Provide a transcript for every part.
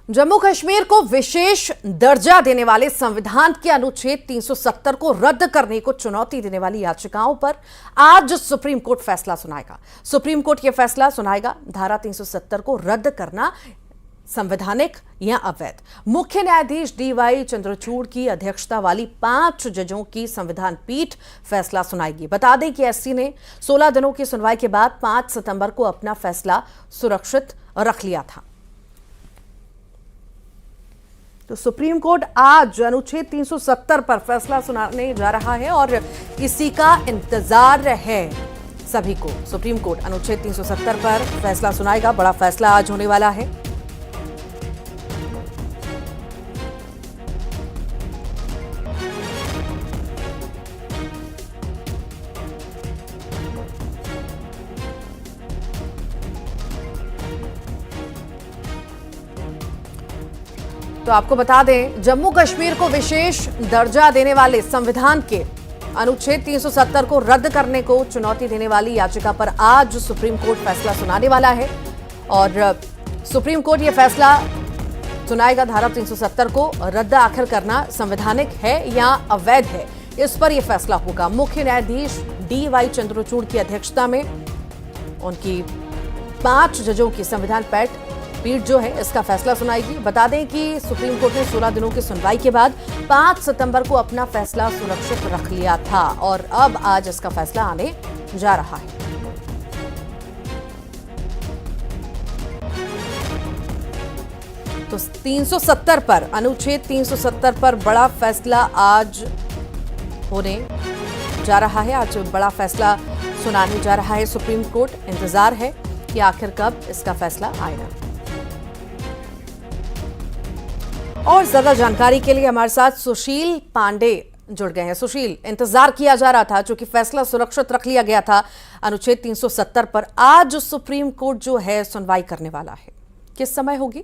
जम्मू कश्मीर को विशेष दर्जा देने वाले संविधान के अनुच्छेद 370 को रद्द करने को चुनौती देने वाली याचिकाओं पर आज सुप्रीम कोर्ट फैसला सुनाएगा। सुप्रीम कोर्ट यह फैसला सुनाएगा धारा 370 को रद्द करना संवैधानिक या अवैध। मुख्य न्यायाधीश डीवाई चंद्रचूड़ की अध्यक्षता वाली 5 जजों की संविधान पीठ फैसला सुनाएगी। बता दें कि एससी ने 16 दिनों की सुनवाई के बाद 5 सितंबर को अपना फैसला सुरक्षित रख लिया था। तो सुप्रीम कोर्ट आज अनुच्छेद 370 पर फैसला सुनाने जा रहा है और इसी का इंतजार है सभी को। सुप्रीम कोर्ट अनुच्छेद 370 पर फैसला सुनाएगा। बड़ा फैसला आज होने वाला है। तो आपको बता दें, जम्मू कश्मीर को विशेष दर्जा देने वाले संविधान के अनुच्छेद 370 को रद्द करने को चुनौती देने वाली याचिका पर आज सुप्रीम कोर्ट फैसला सुनाने वाला है और सुप्रीम कोर्ट यह फैसला सुनाएगा। धारा 370 को रद्द आखिर करना संवैधानिक है या अवैध है, इस पर यह फैसला होगा। मुख्य न्यायाधीश डीवाई चंद्रचूड़ की अध्यक्षता में उनकी 5 जजों की संविधान पीठ जो है इसका फैसला सुनाएगी। बता दें कि सुप्रीम कोर्ट ने 16 दिनों की सुनवाई के बाद 5 सितंबर को अपना फैसला सुरक्षित रख लिया था और अब आज इसका फैसला आने जा रहा है। तो 370 पर, अनुच्छेद 370 पर बड़ा फैसला आज होने जा रहा है। आज बड़ा फैसला सुनाने जा रहा है सुप्रीम कोर्ट। इंतजार है कि आखिर कब इसका फैसला आएगा। और ज्यादा जानकारी के लिए हमारे साथ सुशील पांडे जुड़ गए हैं। सुशील, इंतजार किया जा रहा था, चूंकि फैसला सुरक्षित रख लिया गया था अनुच्छेद 370 पर, आज सुप्रीम कोर्ट जो है सुनवाई करने वाला है, किस समय होगी?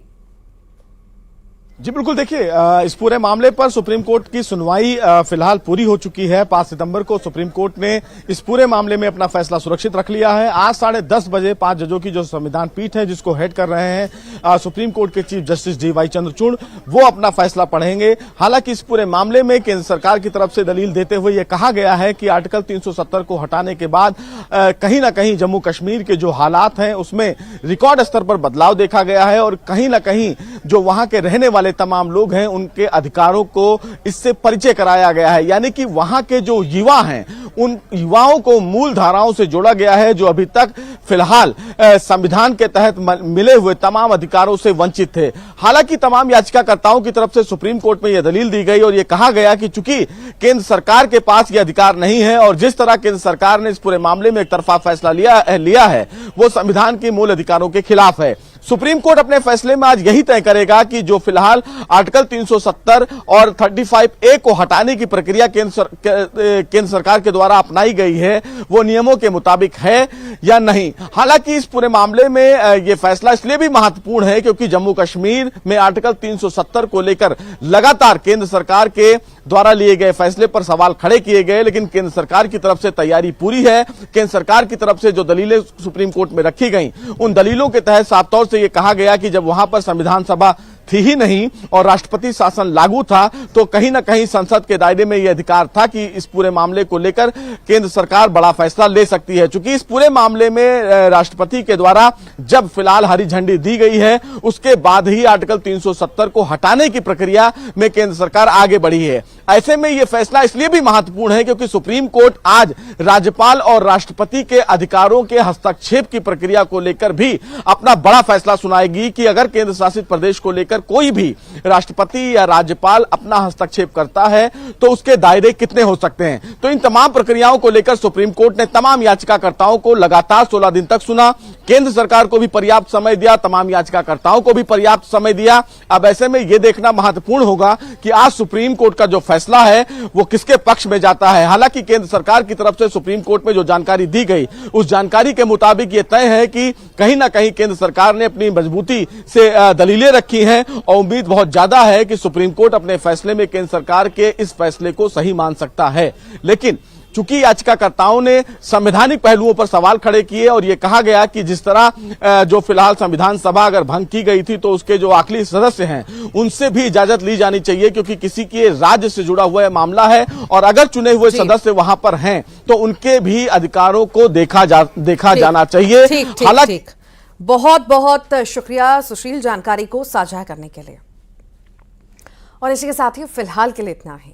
जी बिल्कुल, देखिए इस पूरे मामले पर सुप्रीम कोर्ट की सुनवाई फिलहाल पूरी हो चुकी है। 5 सितंबर को सुप्रीम कोर्ट ने इस पूरे मामले में अपना फैसला सुरक्षित रख लिया है। आज 10:30 बजे 5 जजों की जो संविधान पीठ है जिसको हेड कर रहे हैं सुप्रीम कोर्ट के चीफ जस्टिस डीवाई चंद्रचूड़, वो अपना फैसला पढ़ेंगे। हालांकि इस पूरे मामले में केंद्र सरकार की तरफ से दलील देते हुए यह कहा गया है कि आर्टिकल 370 को हटाने के बाद कहीं ना कहीं जम्मू कश्मीर के जो हालात हैं उसमें रिकॉर्ड स्तर पर बदलाव देखा गया है और कहीं ना कहीं जो वहां के रहने वाले तमाम लोग हैं उनके अधिकारों को इससे परिचय कराया गया है। यानी कि वहां के जो युवा हैं उन युवाओं को मूल धाराओं से जोड़ा गया है जो अभी तक फिलहाल संविधान के तहत मिले हुए तमाम अधिकारों से वंचित थे। हालांकि तमाम याचिकाकर्ताओं की तरफ से सुप्रीम कोर्ट में यह दलील दी गई और यह कहा गया कि चूंकि केंद्र सरकार के पास यह अधिकार नहीं है और जिस तरह केंद्र सरकार ने इस पूरे मामले में एक तरफा फैसला लिया है वो संविधान के मूल अधिकारों के खिलाफ है। सुप्रीम कोर्ट अपने फैसले में आज यही तय करेगा कि जो फिलहाल आर्टिकल 370 और 35A को हटाने की प्रक्रिया केंद्र सरकार के द्वारा अपनाई गई है वो नियमों के मुताबिक है या नहीं। हालांकि इस पूरे मामले में यह फैसला इसलिए भी महत्वपूर्ण है क्योंकि जम्मू कश्मीर में आर्टिकल 370 को लेकर लगातार केंद्र सरकार के द्वारा लिए गए फैसले पर सवाल खड़े किए गए, लेकिन केंद्र सरकार की तरफ से तैयारी पूरी है। केंद्र सरकार की तरफ से जो दलीलें सुप्रीम कोर्ट में रखी गई उन दलीलों के तहत साफ तौर से यह कहा गया कि जब वहां पर संविधान सभा थी ही नहीं और राष्ट्रपति शासन लागू था तो कहीं ना कहीं संसद के दायरे में यह अधिकार था कि इस पूरे मामले को लेकर केंद्र सरकार बड़ा फैसला ले सकती है। चूंकि इस पूरे मामले में राष्ट्रपति के द्वारा जब फिलहाल हरी झंडी दी गई है उसके बाद ही आर्टिकल 370 को हटाने की प्रक्रिया में केंद्र सरकार आगे बढ़ी है। ऐसे में यह फैसला इसलिए भी महत्वपूर्ण है क्योंकि सुप्रीम कोर्ट आज राज्यपाल और राष्ट्रपति के अधिकारों के हस्तक्षेप की प्रक्रिया को लेकर भी अपना बड़ा फैसला सुनाएगी कि अगर केंद्र शासित प्रदेश को लेकर कोई भी राष्ट्रपति या राज्यपाल अपना हस्तक्षेप करता है तो उसके दायरे कितने हो सकते हैं। तो इन तमाम प्रक्रियाओं को लेकर सुप्रीम कोर्ट ने तमाम याचिकाकर्ताओं को लगातार 16 दिन तक सुना। केंद्र सरकार को भी पर्याप्त समय दिया, तमाम याचिकाकर्ताओं को भी पर्याप्त समय दिया। अब ऐसे में यह देखना महत्वपूर्ण होगा कि आज सुप्रीम कोर्ट का जो फैसला है वो किसके पक्ष में जाता है। हालांकि केंद्र सरकार की तरफ से सुप्रीम कोर्ट में जो जानकारी दी गई उस जानकारी के मुताबिक यह तय है कि कहीं ना कहीं केंद्र सरकार ने अपनी मजबूती से दलीलें रखी हैं और उम्मीद बहुत ज्यादा है कि सुप्रीम कोर्ट अपने फैसले में केंद्र सरकार के इस फैसले को सही मान सकता है। लेकिन चूंकि याचिकाकर्ताओं ने संवैधानिक पहलुओं पर सवाल खड़े किए और यह कहा गया कि जिस तरह जो फिलहाल संविधान सभा अगर भंग की गई थी तो उसके जो आखिरी सदस्य हैं उनसे भी इजाजत ली जानी चाहिए, क्योंकि किसी के राज्य से जुड़ा हुआ मामला है और अगर चुने हुए सदस्य वहां पर हैं तो उनके भी अधिकारों को देखा जाना चाहिए। हालांकि बहुत बहुत शुक्रिया सुशील जानकारी को साझा करने के लिए। और इसी के साथ ही फिलहाल के लिए इतना ही।